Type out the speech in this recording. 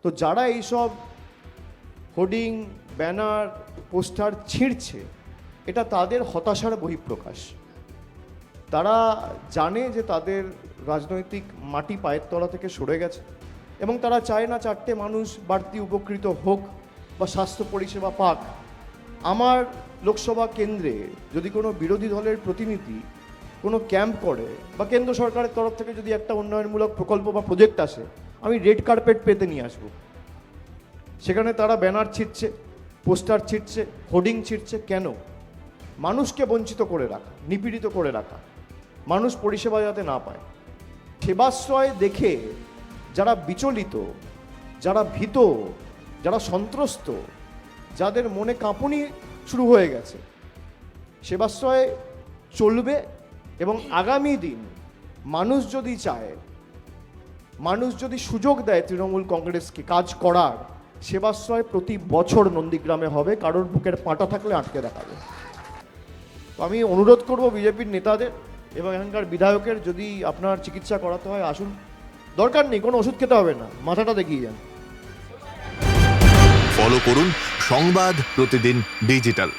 তো যারা এইসব হোর্ডিং, ব্যানার, পোস্টার ছিঁড়ছে, এটা তাদের হতাশার বহিঃপ্রকাশ। তারা জানে যে তাদের রাজনৈতিক মাটি পায়ের তলা থেকে সরে গেছে এবং তারা চায় না চারটে মানুষ বাড়তি উপকৃত হোক বা স্বাস্থ্য পরিষেবা পাক। আমার লোকসভা কেন্দ্রে যদি কোনো বিরোধী দলের প্রতিনিধি কোনো ক্যাম্প করে বা কেন্দ্র সরকারের তরফ থেকে যদি একটা উন্নয়নমূলক প্রকল্প বা প্রজেক্ট আসে, আমি রেড কার্পেট পেতে নিয়ে আসবো। সেখানে তারা ব্যানার ছিঁড়ছে, পোস্টার ছিঁড়ছে, হোর্ডিং ছিঁড়ছে। কেন? মানুষকে বঞ্চিত করে রাখা, নিপীড়িত করে রাখা, মানুষ পরিষেবা যাতে না পায়। সেবাশ্রয় দেখে যারা বিচলিত, যারা ভীত, যারা সন্ত্রস্ত, যাদের মনে কাঁপুনি শুরু হয়ে গেছে, সেবাশ্রয় চলবে। এবং আগামী দিন মানুষ যদি চায়, মানুষ যদি সুযোগ দেয় তৃণমূল কংগ্রেসকে কাজ করার, সেবাশ্রয় প্রতি বছর নন্দীগ্রামে হবে। কারোর বুকের পাঁটা থাকলে আটকে দেখাবে। তো আমি অনুরোধ করব বিজেপির নেতাদের এবং এখানকার বিধায়কের, যদি আপনার চিকিৎসা করাতে হয় আসুন, দরকার নেই কোনো ওষুধ খেতে হবে না, মাথাটা দেখিয়ে যান। ফলো করুন সংবাদ প্রতিদিন ডিজিটাল।